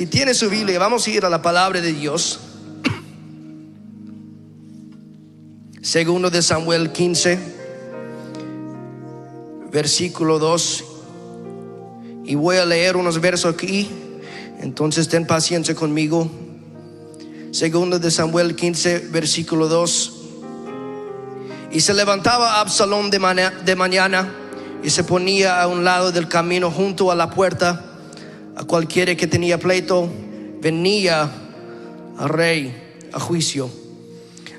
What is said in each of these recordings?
Si tiene su Biblia, vamos a ir a la palabra de Dios. Segundo de Samuel 15, versículo 2. Y voy a leer unos versos aquí, entonces ten paciencia conmigo. Segundo de Samuel 15, versículo 2. Y se levantaba Absalón de mañana y se ponía a un lado del camino junto a la puerta. A cualquiera que tenía pleito venía al rey a juicio.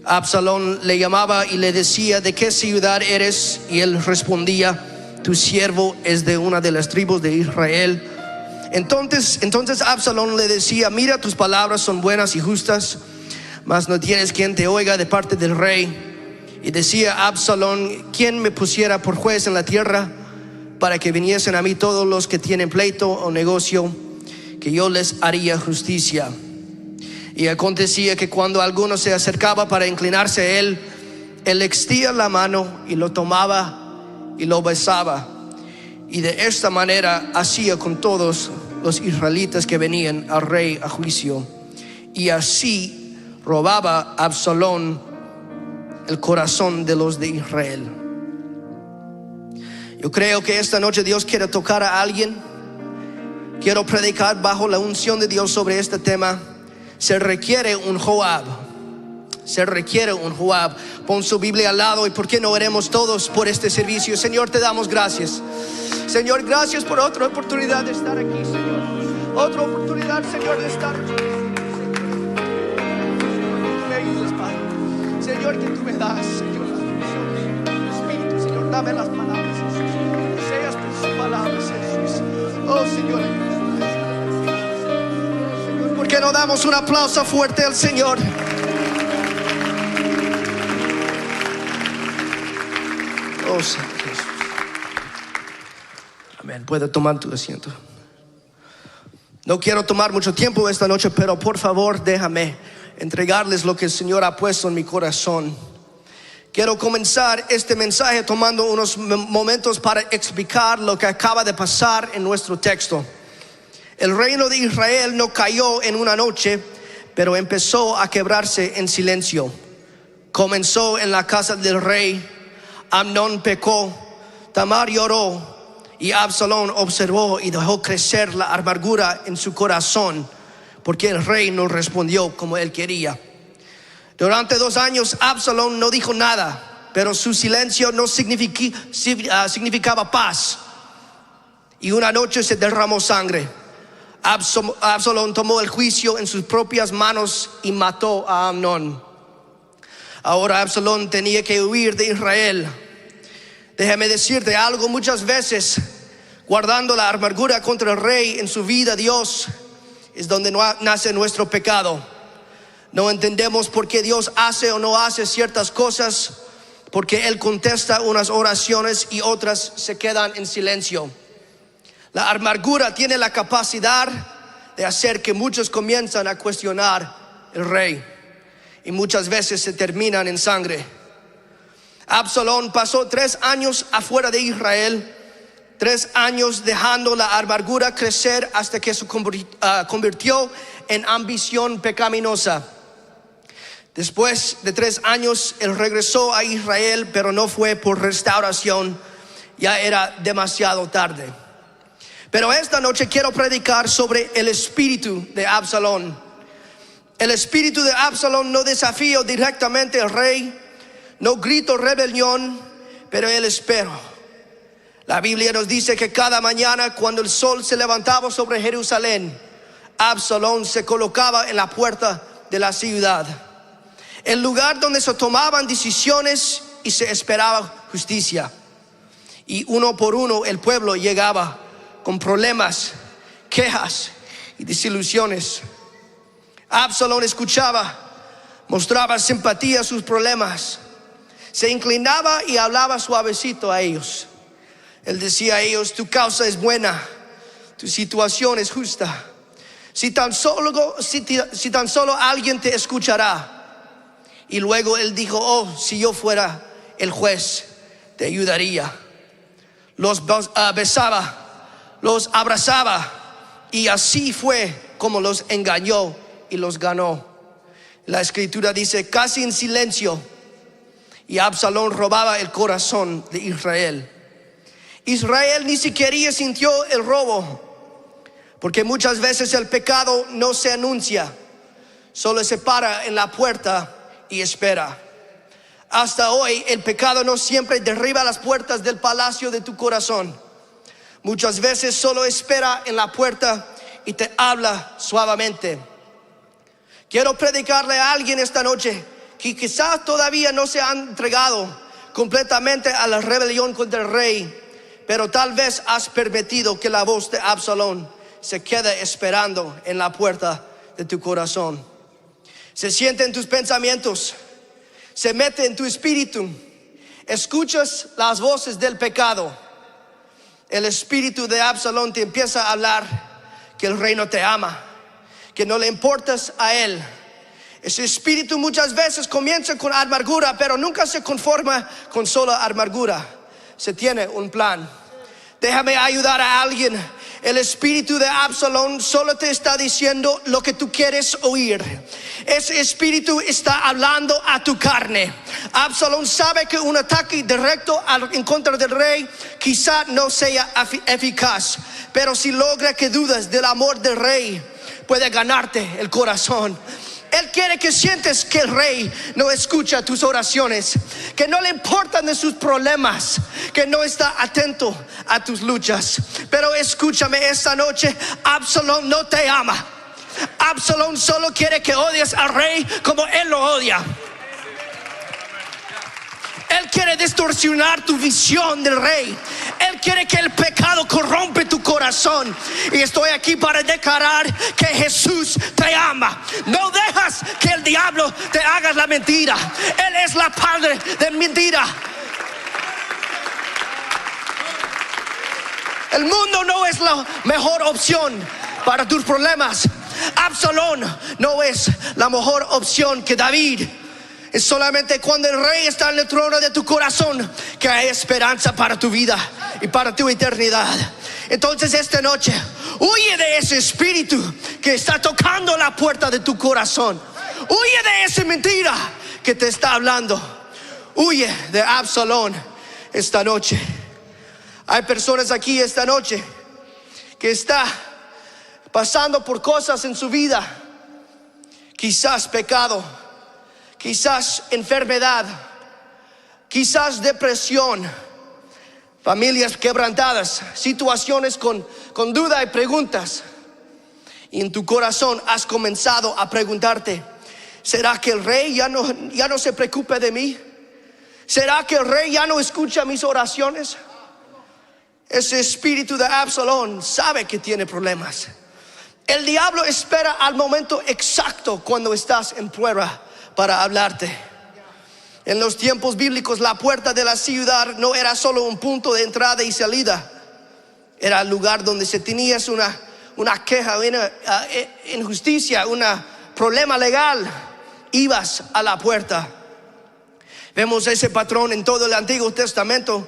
Absalón le llamaba y le decía: ¿de qué ciudad eres? Y él respondía: tu siervo es de una de las tribus de Israel. Entonces Absalón le decía: mira, tus palabras son buenas y justas, mas no tienes quien te oiga de parte del rey. Y decía Absalón: ¿quién me pusiera por juez en la tierra, para que viniesen a mí todos los que tienen pleito o negocio, que yo les haría justicia? Y acontecía que cuando alguno se acercaba para inclinarse a él, él extendía la mano y lo tomaba y lo besaba. Y de esta manera hacía con todos los israelitas que venían al rey a juicio. Y así robaba Absalón el corazón de los de Israel. Yo creo que esta noche Dios quiere tocar a alguien. Quiero predicar bajo la unción de Dios sobre este tema. Se requiere un Joab. Se requiere un Joab. Pon su Biblia al lado. ¿Y por qué no oremos todos por este servicio? Señor, te damos gracias. Señor, gracias por otra oportunidad de estar aquí, Señor. Otra oportunidad, Señor, de estar aquí. Me ayudas, Padre. Señor, que tú me das, Señor, Espíritu, Señor, dame las palabras, Jesús. Seas tus palabras, Jesús. Oh, Señor, Señor, ¿por qué no damos un aplauso fuerte al Señor? Oh, Señor Jesús. Amén. Puede tomar tu asiento. No quiero tomar mucho tiempo esta noche, pero por favor déjame entregarles lo que el Señor ha puesto en mi corazón. Quiero comenzar este mensaje tomando unos momentos para explicar lo que acaba de pasar en nuestro texto. El reino de Israel no cayó en una noche, pero empezó a quebrarse en silencio. Comenzó en la casa del rey. Amnón pecó, Tamar lloró, y Absalón observó y dejó crecer la amargura en su corazón, porque el rey no respondió como él quería. Durante 2 años Absalón no dijo nada, pero su silencio no significaba paz. Y una noche se derramó sangre. Absalón tomó el juicio en sus propias manos y mató a Amnón. Ahora Absalón tenía que huir de Israel. Déjame decirte algo: muchas veces, guardando la amargura contra el rey en su vida, Dios, es donde nace nuestro pecado. No entendemos por qué Dios hace o no hace ciertas cosas, porque Él contesta unas oraciones y otras se quedan en silencio. La amargura tiene la capacidad de hacer que muchos comienzan a cuestionar el rey, y muchas veces se terminan en sangre. Absalón pasó 3 años afuera de Israel, 3 años dejando la amargura crecer hasta que se convirtió en ambición pecaminosa. Después de 3 años, él regresó a Israel, pero no fue por restauración. Ya era demasiado tarde. Pero esta noche quiero predicar sobre el espíritu de Absalón. El espíritu de Absalón no desafió directamente al rey, no gritó rebelión, pero él esperó. La Biblia nos dice que cada mañana, cuando el sol se levantaba sobre Jerusalén, Absalón se colocaba en la puerta de la ciudad, el lugar donde se tomaban decisiones y se esperaba justicia. Y uno por uno el pueblo llegaba con problemas, quejas y desilusiones. Absalón escuchaba, mostraba simpatía a sus problemas, se inclinaba y hablaba suavecito a ellos. Él decía a ellos: tu causa es buena, tu situación es justa. Si tan solo alguien te escuchará. Y luego él dijo: oh, si yo fuera el juez, te ayudaría. Los besaba, los abrazaba, y así fue como los engañó y los ganó. La escritura dice, casi en silencio, y Absalón robaba el corazón de Israel. Israel ni siquiera sintió el robo, porque muchas veces el pecado no se anuncia, solo se para en la puerta y espera. Hasta hoy el pecado no siempre derriba las puertas del palacio de tu corazón. Muchas veces solo espera en la puerta y te habla suavemente. Quiero predicarle a alguien esta noche que quizás todavía no se han entregado completamente a la rebelión contra el rey, pero tal vez has permitido que la voz de Absalón se quede esperando en la puerta de tu corazón. Se siente en tus pensamientos, se mete en tu espíritu. Escuchas las voces del pecado. El espíritu de Absalón te empieza a hablar que el rey no te ama, que no le importas a él. Ese espíritu muchas veces comienza con amargura, pero nunca se conforma con solo amargura. Se tiene un plan. Déjame ayudar a alguien. El espíritu de Absalón solo te está diciendo lo que tú quieres oír. Ese espíritu está hablando a tu carne. Absalón sabe que un ataque directo en contra del rey quizá no sea eficaz, pero si logra que dudas del amor del rey, puede ganarte el corazón. Él quiere que sientes que el rey no escucha tus oraciones, que no le importan de sus problemas, que no está atento a tus luchas. Pero escúchame esta noche, Absalón no te ama. Absalón solo quiere que odies al rey como él lo odia. Él quiere distorsionar tu visión del rey. Él quiere que el pecado corrompe tu corazón. Y estoy aquí para declarar que Jesús te ama. No dejas que el diablo te haga la mentira. Él es la padre de mentira. El mundo no es la mejor opción para tus problemas. Absalón no es la mejor opción que David. Es solamente cuando el rey está en el trono de tu corazón que hay esperanza para tu vida y para tu eternidad. Entonces esta noche, huye de ese espíritu que está tocando la puerta de tu corazón. Huye de esa mentira que te está hablando. Huye de Absalón esta noche. Hay personas aquí esta noche que está pasando por cosas en su vida, quizás pecado, quizás enfermedad, quizás depresión, familias quebrantadas, situaciones con duda y preguntas. Y en tu corazón has comenzado a preguntarte, ¿será que el rey ya no se preocupe de mí? ¿Será que el rey ya no escucha mis oraciones? Ese espíritu de Absalón sabe que tiene problemas. El diablo espera al momento exacto cuando estás en prueba para hablarte. En los tiempos bíblicos, la puerta de la ciudad no era solo un punto de entrada y salida. Era el lugar donde se tenías una queja, una injusticia, un problema legal. Ibas a la puerta. Vemos ese patrón en todo el Antiguo Testamento.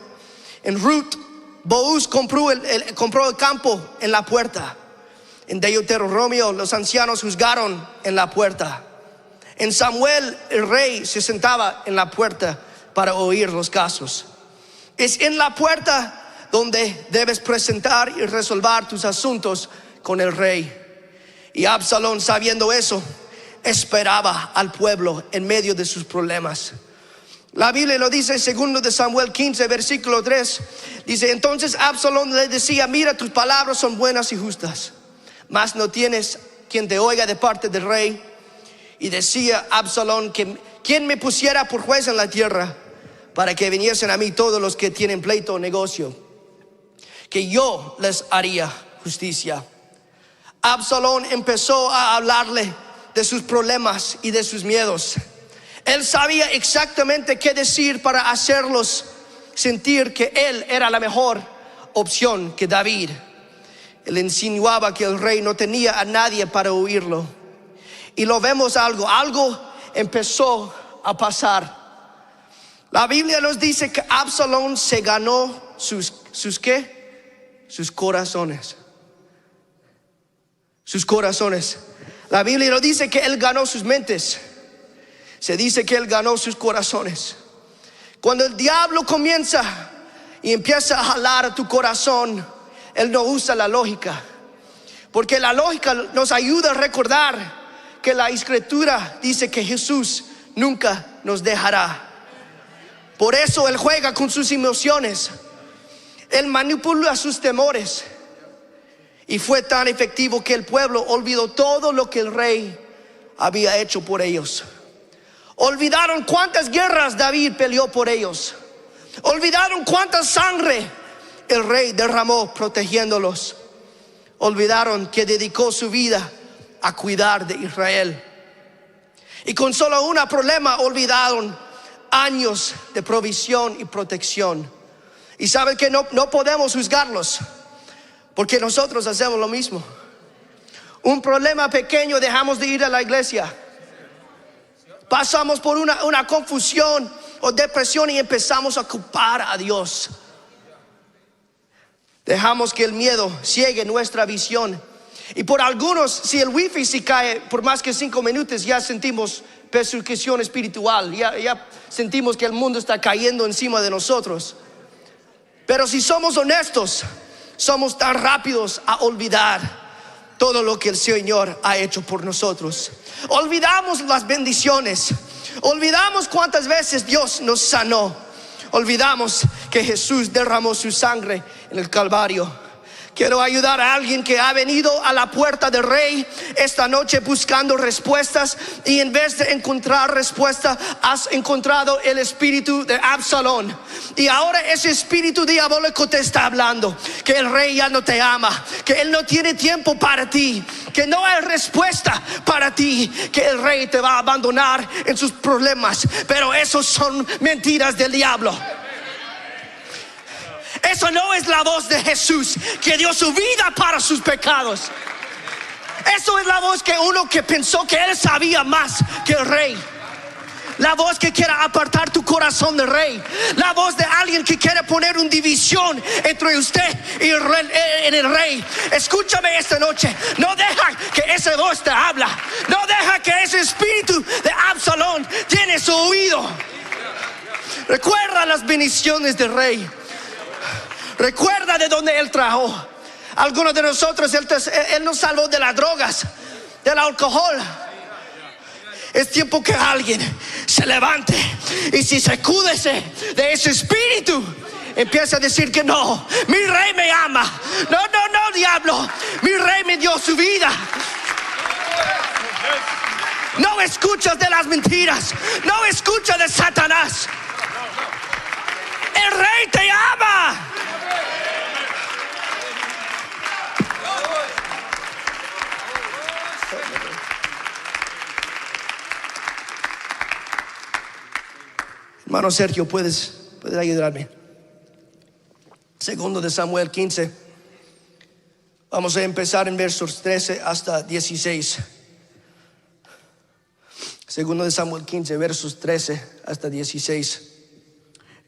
En Ruth, Boaz compró el campo en la puerta. En Deuteronomio, los ancianos juzgaron en la puerta. En Samuel, el rey se sentaba en la puerta para oír los casos. Es en la puerta donde debes presentar y resolver tus asuntos con el rey. Y Absalón, sabiendo eso, esperaba al pueblo en medio de sus problemas. La Biblia lo dice en 2 Samuel 15, versículo 3. Dice, entonces Absalón le decía, mira, tus palabras son buenas y justas, mas no tienes quien te oiga de parte del rey. Y decía Absalón que quien me pusiera por juez en la tierra, para que viniesen a mí todos los que tienen pleito o negocio, que yo les haría justicia. Absalón empezó a hablarle de sus problemas y de sus miedos. Él sabía exactamente qué decir para hacerlos sentir que él era la mejor opción que David. Él insinuaba que el rey no tenía a nadie para oírlo. Y lo vemos algo empezó a pasar. La Biblia nos dice que Absalón se ganó sus ¿qué? Sus corazones. sus corazones. La Biblia no dice que Él ganó sus mentes, se dice que Él ganó sus corazones. Cuando el diablo comienza y empieza a jalar a tu corazón, Él no usa la lógica, porque la lógica nos ayuda a recordar que la Escritura dice que Jesús nunca nos dejará. Por eso Él juega con sus emociones, Él manipula sus temores. Y fue tan efectivo que el pueblo olvidó todo lo que el rey había hecho por ellos. Olvidaron cuántas guerras David peleó por ellos. Olvidaron cuánta sangre el rey derramó protegiéndolos. Olvidaron que dedicó su vida a cuidar de Israel. Y con solo un problema olvidaron años de provisión y protección. Y saben que no podemos juzgarlos, porque nosotros hacemos lo mismo. Un problema pequeño, dejamos de ir a la iglesia. Pasamos por una confusión o depresión y empezamos a culpar a Dios. Dejamos que el miedo ciegue nuestra visión. Y por algunos, si el wifi se cae por más que 5 minutos, ya sentimos persecución espiritual. Ya sentimos que el mundo está cayendo encima de nosotros. Pero si somos honestos, somos tan rápidos a olvidar todo lo que el Señor ha hecho por nosotros. Olvidamos las bendiciones. Olvidamos cuántas veces Dios nos sanó. Olvidamos que Jesús derramó su sangre en el Calvario. Quiero ayudar a alguien que ha venido a la puerta del rey esta noche buscando respuestas, y en vez de encontrar respuesta has encontrado el espíritu de Absalón. Y ahora ese espíritu diabólico te está hablando que el rey ya no te ama, que él no tiene tiempo para ti, que no hay respuesta para ti, que el rey te va a abandonar en sus problemas. Pero esos son mentiras del diablo. Eso no es la voz de Jesús, que dio su vida para sus pecados. Eso es la voz que uno que pensó que él sabía más que el rey. La voz que quiere apartar tu corazón del rey. La voz de alguien que quiere poner una división entre usted y el rey. Escúchame esta noche. No deja que esa voz te habla. No deja que ese espíritu de Absalón tiene su oído. Recuerda las bendiciones del rey. Recuerda de dónde Él trajo. Algunos de nosotros, Él nos salvó de las drogas, del alcohol. Es tiempo que alguien se levante y si sacúdese de ese espíritu, empieza a decir que no, mi rey me ama. No, diablo, mi rey me dio su vida. No escuchas de las mentiras, no escuchas de Satanás. El rey te ama. Hermano Sergio, puedes ayudarme. Segundo de Samuel 15. Vamos a empezar en versos 13 hasta 16. Segundo de Samuel 15, versos 13 hasta 16.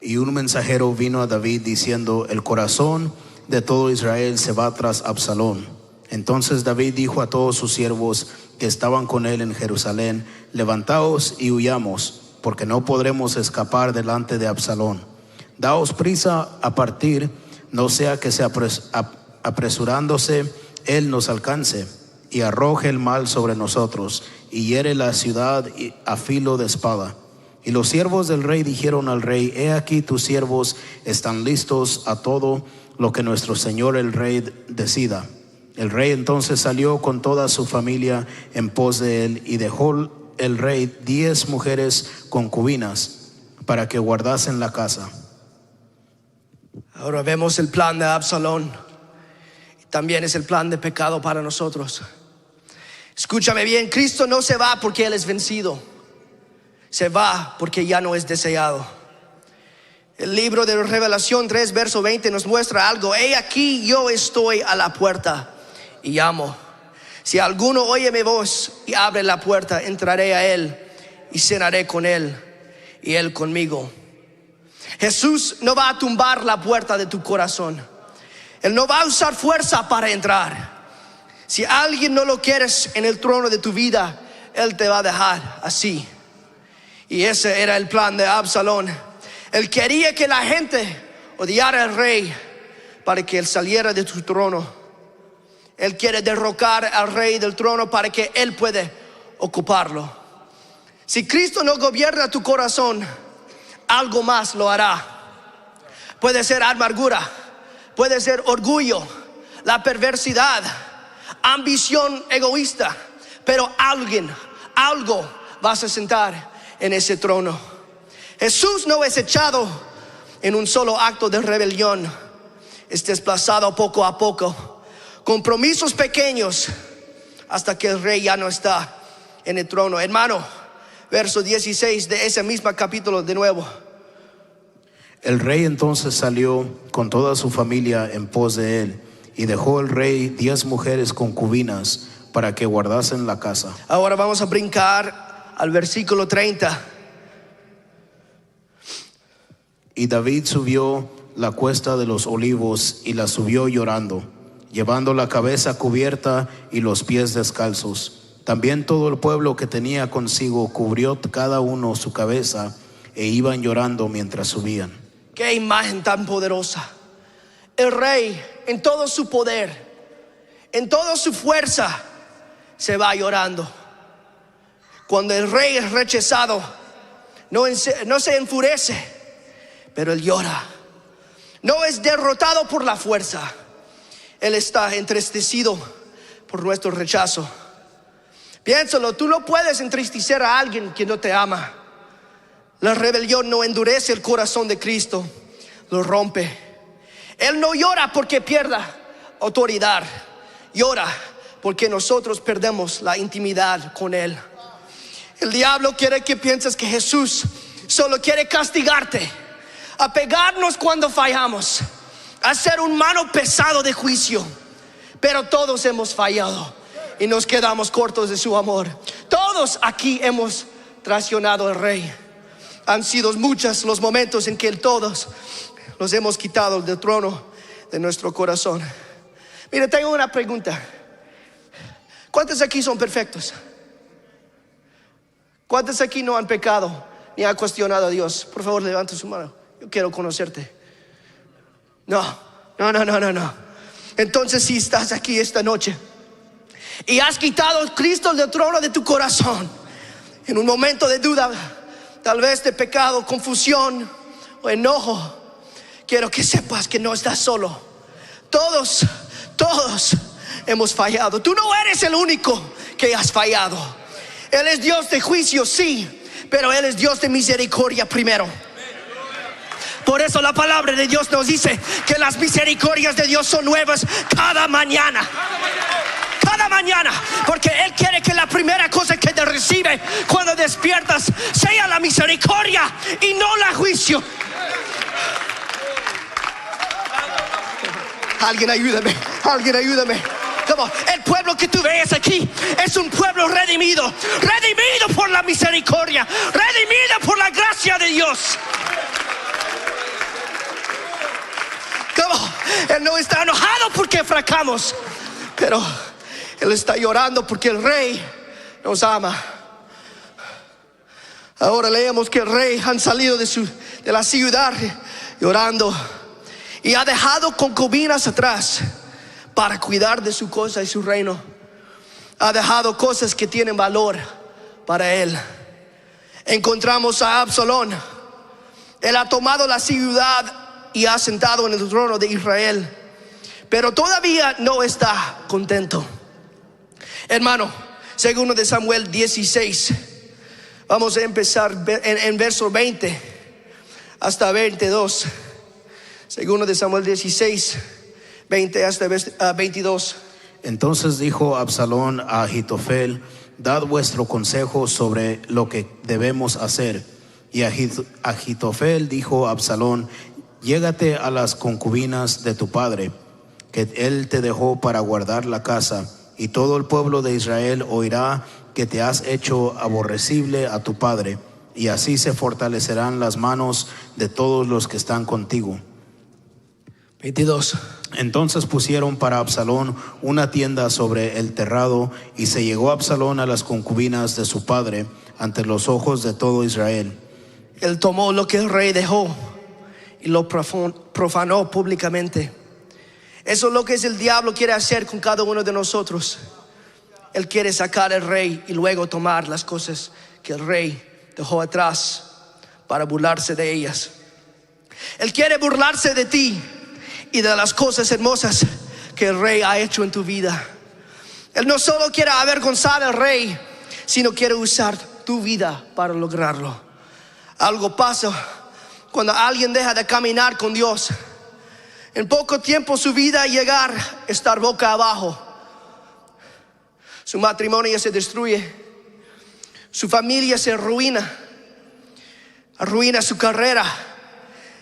Y un mensajero vino a David diciendo: el corazón de todo Israel se va tras Absalón. Entonces David dijo a todos sus siervos que estaban con él en Jerusalén: levantaos y huyamos, porque no podremos escapar delante de Absalón. Daos prisa a partir, no sea que apresurándose él nos alcance y arroje el mal sobre nosotros y hiere la ciudad a filo de espada. Y los siervos del rey dijeron al rey: he aquí tus siervos están listos a todo lo que nuestro señor el rey decida. El rey entonces salió con toda su familia en pos de él, y dejó el rey 10 mujeres concubinas para que guardasen la casa. Ahora vemos el plan de Absalón. También es el plan de pecado para nosotros. Escúchame bien, Cristo no se va porque Él es vencido. Se va porque ya no es deseado. El libro de Revelación 3, verso 20 nos muestra algo. He aquí yo estoy a la puerta y llamo. Si alguno oye mi voz y abre la puerta, entraré a él y cenaré con él y él conmigo. Jesús no va a tumbar la puerta de tu corazón. Él no va a usar fuerza para entrar. Si alguien no lo quieres en el trono de tu vida, él te va a dejar así. Y ese era el plan de Absalón. Él quería que la gente odiara al rey para que él saliera de su trono. Él quiere derrocar al rey del trono para que él pueda ocuparlo. Si Cristo no gobierna tu corazón, algo más lo hará. Puede ser amargura, puede ser orgullo, la perversidad, ambición egoísta, pero algo vas a sentar en ese trono. Jesús no es echado en un solo acto de rebelión, es desplazado poco a poco, compromisos pequeños, hasta que el rey ya no está en el trono. Hermano, verso 16 de ese mismo capítulo de nuevo. El rey entonces salió con toda su familia en pos de él, y dejó el rey 10 mujeres concubinas para que guardasen la casa. Ahora vamos a brincar al versículo 30. Y David subió la cuesta de los olivos y la subió llorando, llevando la cabeza cubierta y los pies descalzos. También todo el pueblo que tenía consigo cubrió cada uno su cabeza e iban llorando mientras subían. Qué imagen tan poderosa. El rey en todo su poder, en toda su fuerza, se va llorando. Cuando el rey es rechazado, no se enfurece, pero él llora. No es derrotado por la fuerza, él está entristecido por nuestro rechazo. Piénsalo, tú no puedes entristecer a alguien que no te ama. La rebelión no endurece el corazón de Cristo, lo rompe. Él no llora porque pierda autoridad, llora porque nosotros perdemos la intimidad con Él. El diablo quiere que pienses que Jesús solo quiere castigarte, a pegarnos cuando fallamos, a ser un mano pesado de juicio. Pero todos hemos fallado y nos quedamos cortos de su amor. Todos aquí hemos traicionado al rey. Han sido muchos los momentos en que todos los hemos quitado del trono de nuestro corazón. Mire, tengo una pregunta. ¿Cuántos aquí son perfectos? ¿Cuántos aquí no han pecado ni han cuestionado a Dios? Por favor, levante su mano. Yo quiero conocerte. No. Entonces, si estás aquí esta noche y has quitado a Cristo del trono de tu corazón, en un momento de duda, tal vez de pecado, confusión o enojo, quiero que sepas que no estás solo. Todos hemos fallado. Tú no eres el único que has fallado. Él es Dios de juicio, sí, pero Él es Dios de misericordia primero. Por eso la palabra de Dios nos dice que las misericordias de Dios son nuevas cada mañana. Cada mañana, porque Él quiere que la primera cosa que te recibe cuando despiertas sea la misericordia y no la juicio. Alguien ayúdame. Come on. El pueblo que tú ves aquí es un pueblo redimido por la misericordia, redimido por la gracia de Dios. Come on. Él no está enojado porque fracasamos, pero Él está llorando porque el rey nos ama. Ahora leemos que el rey han salido de la ciudad llorando y ha dejado concubinas atrás para cuidar de su cosa y su reino. Ha dejado cosas que tienen valor para él. Encontramos a Absalón. Él ha tomado la ciudad y ha sentado en el trono de Israel, pero todavía no está contento. Hermano, segundo de Samuel 16, vamos a empezar en verso 20 hasta 22. Segundo de Samuel 16, 20 hasta 22. Entonces dijo Absalón a Ahitofel: dad vuestro consejo sobre lo que debemos hacer. Y Ahitofel dijo a Absalón: llégate a las concubinas de tu padre, que él te dejó para guardar la casa, y todo el pueblo de Israel oirá que te has hecho aborrecible a tu padre, y así se fortalecerán las manos de todos los que están contigo. 22. Entonces pusieron para Absalón una tienda sobre el terrado, y se llegó Absalón a las concubinas de su padre ante los ojos de todo Israel. Él tomó lo que el rey dejó y lo profanó públicamente. Eso es lo que el diablo quiere hacer con cada uno de nosotros. Él quiere sacar al rey y luego tomar las cosas que el rey dejó atrás para burlarse de ellas. Él quiere burlarse de ti y de las cosas hermosas que el rey ha hecho en tu vida. Él no solo quiere avergonzar al rey, sino quiere usar tu vida para lograrlo. Algo pasa cuando alguien deja de caminar con Dios. En poco tiempo su vida llegar a estar boca abajo. Su matrimonio se destruye, su familia se arruina su carrera,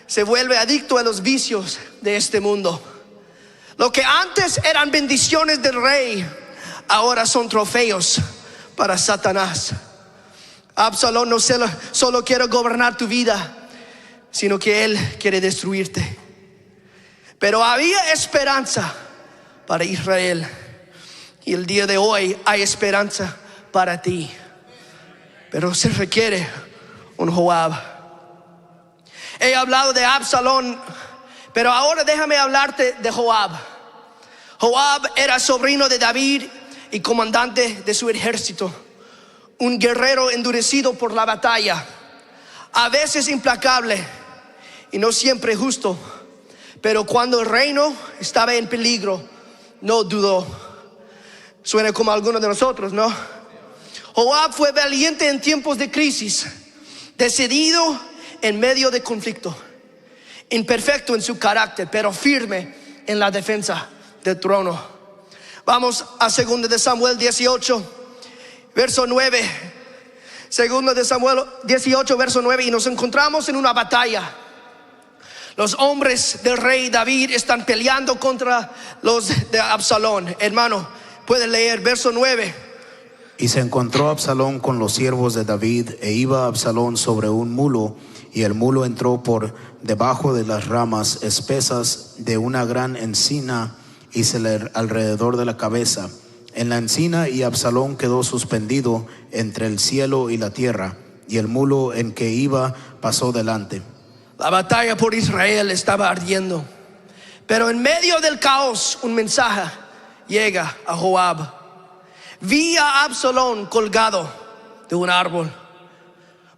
se vuelve adicto a los vicios de este mundo. Lo que antes eran bendiciones del rey, ahora son trofeos para Satanás. Absalón no solo quiere gobernar tu vida, sino que él quiere destruirte. Pero había esperanza para Israel, y el día de hoy hay esperanza para ti. Pero se requiere un Joab. He hablado de Absalón, pero ahora déjame hablarte de Joab. Joab era sobrino de David y comandante de su ejército, un guerrero endurecido por la batalla, a veces implacable y no siempre justo, pero cuando el reino estaba en peligro, no dudó. Suena como algunos de nosotros, ¿no? Joab fue valiente en tiempos de crisis, decidido en medio de conflicto, imperfecto en su carácter, pero firme en la defensa del trono. Vamos a 2 de Samuel 18, verso 9. 2 de Samuel 18, verso 9, y nos encontramos en una batalla. Los hombres del rey David están peleando contra los de Absalón. Hermano, puede leer verso 9. Y se encontró Absalón con los siervos de David, e iba Absalón sobre un mulo, y el mulo entró por debajo de las ramas espesas de una gran encina, y se le alrededor de la cabeza en la encina, y Absalón quedó suspendido entre el cielo y la tierra, y el mulo en que iba pasó delante. La batalla por Israel estaba ardiendo, pero en medio del caos un mensaje llega a Joab. Vi a Absalón colgado de un árbol.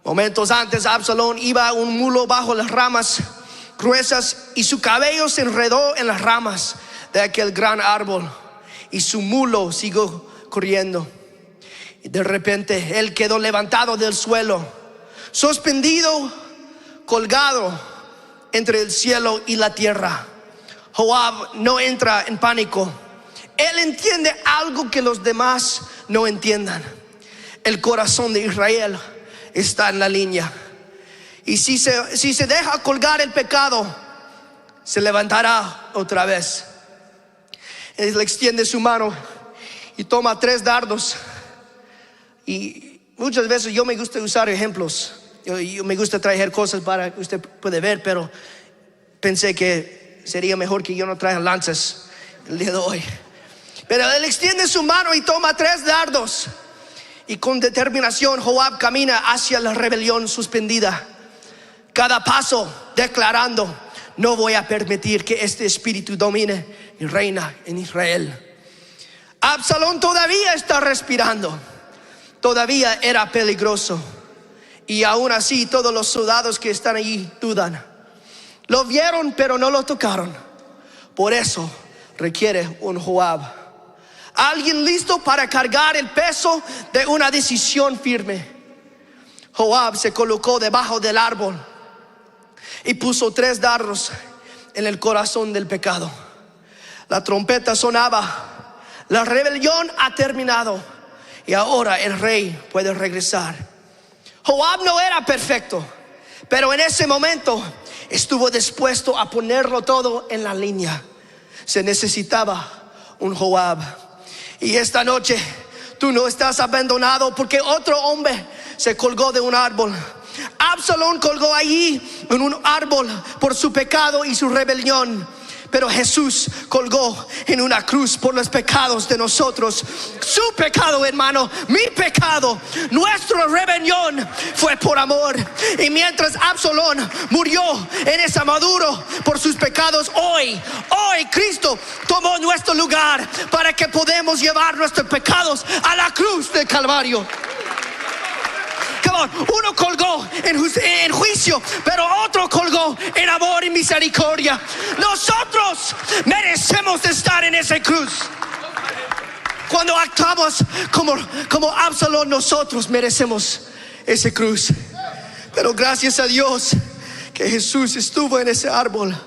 Momentos antes Absalón iba a un mulo bajo las ramas gruesas, y su cabello se enredó en las ramas de aquel gran árbol, y su mulo siguió corriendo. Y de repente él quedó levantado del suelo, suspendido, colgado entre el cielo y la tierra. Joab no entra en pánico. Él entiende algo que los demás no entiendan. El corazón de Israel está en la línea, y si se deja colgar el pecado, se levantará otra vez. Él extiende su mano y toma 3 dardos. Y muchas veces yo me gusta usar ejemplos. Yo me gusta traer cosas para que usted pueda ver, pero pensé que sería mejor que yo no traiga lanzas el día de hoy. Pero él extiende su mano y toma 3 dardos, y con determinación Joab camina hacia la rebelión suspendida, cada paso declarando: no voy a permitir que este espíritu domine y reina en Israel. Absalón todavía está respirando, todavía era peligroso, y aún así todos los soldados que están allí dudan. Lo vieron pero no lo tocaron. Por eso requiere un Joab, alguien listo para cargar el peso de una decisión firme. Joab se colocó debajo del árbol y puso 3 dardos en el corazón del pecado. La trompeta sonaba, la rebelión ha terminado, y ahora el rey puede regresar. Joab no era perfecto, pero en ese momento estuvo dispuesto a ponerlo todo en la línea. Se necesitaba un Joab. Y esta noche tú no estás abandonado porque otro hombre se colgó de un árbol. Absalón colgó allí en un árbol por su pecado y su rebelión, pero Jesús colgó en una cruz por los pecados de nosotros. Su pecado, hermano, mi pecado, nuestra rebelión fue por amor. Y mientras Absalón murió en ese maduro por sus pecados, hoy Cristo tomó nuestro lugar para que podamos llevar nuestros pecados a la cruz del Calvario. Uno colgó en juicio, pero otro colgó en amor y misericordia. Nosotros merecemos estar en esa cruz. Cuando actuamos como Absalón, nosotros merecemos esa cruz. Pero gracias a Dios que Jesús estuvo en ese árbol,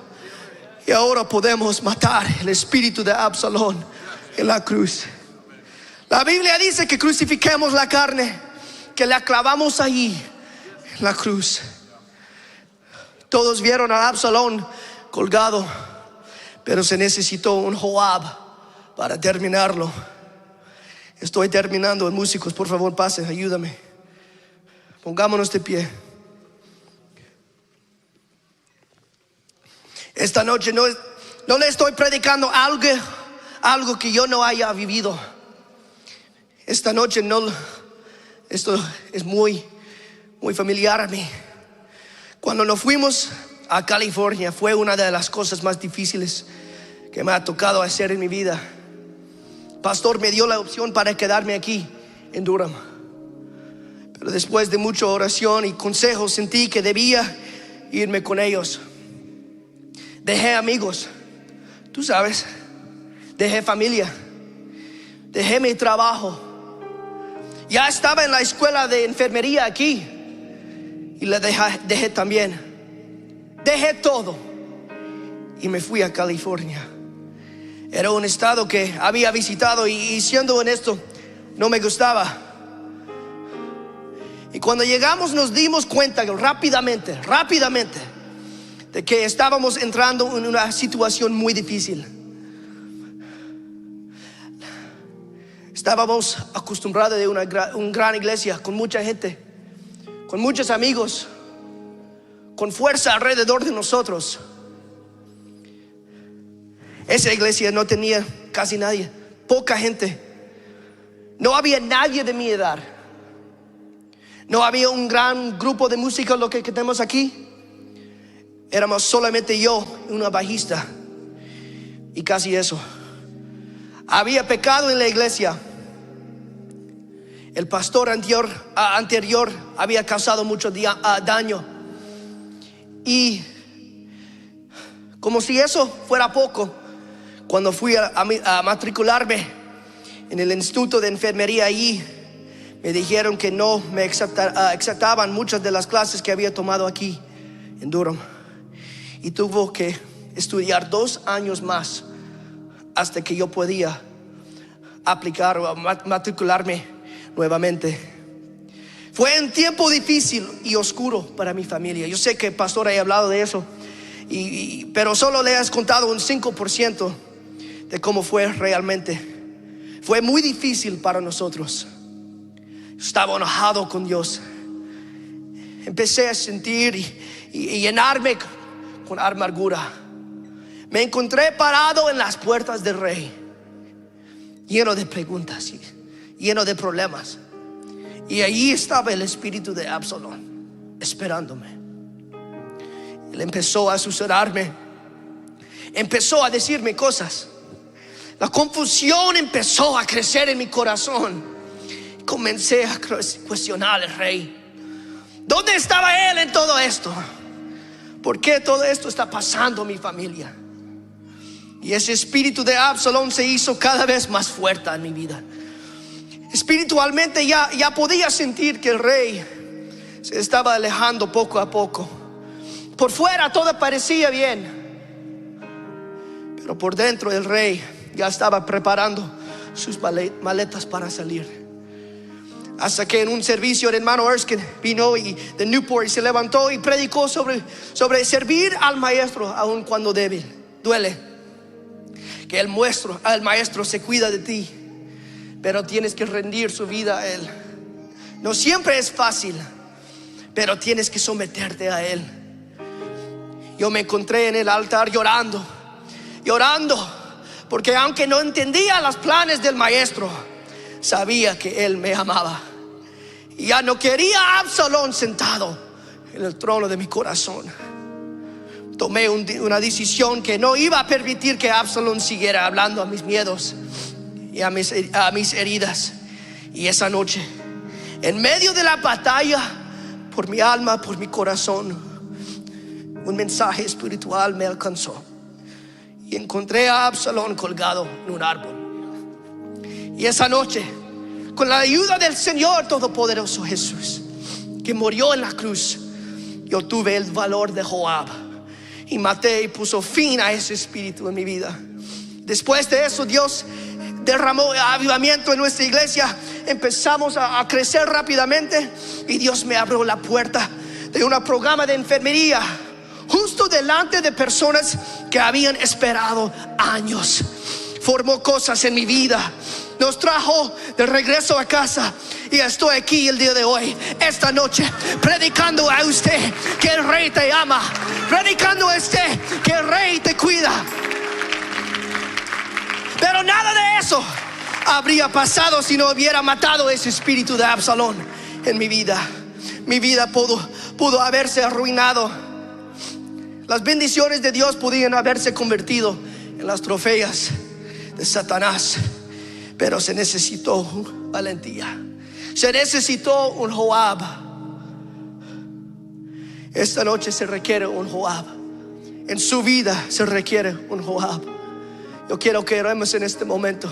y ahora podemos matar el espíritu de Absalón en la cruz. La Biblia dice que crucifiquemos la carne, que la clavamos allí en la cruz. Todos vieron a Absalón colgado, pero se necesitó un Joab para terminarlo. Estoy terminando. Músicos, por favor, pasen, ayúdame. Pongámonos de pie. Esta noche no le estoy predicando algo que yo no haya vivido. Esta noche esto es muy familiar a mí. Cuando nos fuimos a California, fue una de las cosas más difíciles que me ha tocado hacer en mi vida. Pastor me dio la opción para quedarme aquí en Durham, pero después de mucha oración y consejos sentí que debía irme con ellos. Dejé amigos, tú sabes, dejé familia, dejé mi trabajo. Ya estaba en la escuela de enfermería aquí y la dejé también. Dejé todo y me fui a California. Era un estado que había visitado y siendo honesto, no me gustaba. Y cuando llegamos nos dimos cuenta rápidamente de que estábamos entrando en una situación muy difícil. Estábamos acostumbrados de una gran iglesia con mucha gente, con muchos amigos, con fuerza alrededor de nosotros. Esa iglesia no tenía casi nadie, poca gente. No había nadie de mi edad. No había un gran grupo de música lo que tenemos aquí. Éramos solamente yo y una bajista, y casi eso. Había pecado en la iglesia. El pastor anterior había causado mucho daño. Y como si eso fuera poco, cuando fui a matricularme en el instituto de enfermería allí, me dijeron que no me aceptaban muchas de las clases que había tomado aquí en Durham. Y tuve que estudiar 2 años más hasta que yo podía aplicar o matricularme nuevamente. Fue un tiempo difícil y oscuro para mi familia. Yo sé que el pastor ha hablado de eso, pero solo le has contado un 5% de cómo fue realmente. Fue muy difícil para nosotros. Estaba enojado con Dios. Empecé a sentir y llenarme con amargura. Me encontré parado en las puertas del rey, lleno de preguntas, lleno de problemas. Y allí estaba el espíritu de Absalón esperándome. Él empezó a susurrarme, empezó a decirme cosas. La confusión empezó a crecer en mi corazón. Comencé a cuestionar al rey. ¿Dónde estaba él en todo esto? ¿Por qué todo esto está pasando en mi familia? Y ese espíritu de Absalón se hizo cada vez más fuerte en mi vida. Espiritualmente ya podía sentir que el rey se estaba alejando poco a poco. Por fuera todo parecía bien, pero por dentro el rey ya estaba preparando sus maletas para salir. Hasta que en un servicio el hermano Erskine vino de Newport y se levantó y predicó sobre servir al maestro aun cuando duele. Que el maestro se cuida de ti, pero tienes que rendir su vida a él. No siempre es fácil, pero tienes que someterte a él. Yo me encontré en el altar llorando llorando, porque aunque no entendía los planes del maestro, sabía que él me amaba. Y ya no quería a Absalón sentado en el trono de mi corazón. Tomé una decisión que no iba a permitir que Absalón siguiera hablando a mis miedos y a mis heridas. Y esa noche, en medio de la batalla por mi alma, por mi corazón, un mensaje espiritual me alcanzó. Y encontré a Absalón colgado en un árbol. Y esa noche, con la ayuda del Señor Todopoderoso Jesús, que murió en la cruz, yo tuve el valor de Joab y maté y puso fin a ese espíritu en mi vida. Después de eso, Dios derramó avivamiento en nuestra iglesia. Empezamos a crecer rápidamente y Dios me abrió la puerta de un programa de enfermería justo delante de personas que habían esperado años. Formó cosas en mi vida, nos trajo de regreso a casa, y estoy aquí el día de hoy, esta noche, predicando a usted que el Rey te ama, predicando a usted que el Rey te cuida. Pero nada de eso habría pasado si no hubiera matado ese espíritu de Absalón en mi vida. Mi vida pudo haberse arruinado. Las bendiciones de Dios podían haberse convertido en las trofeas de Satanás. Pero se necesitó valentía. Se necesitó un Joab. Esta noche se requiere un Joab. En su vida se requiere un Joab. Yo quiero que oremos en este momento.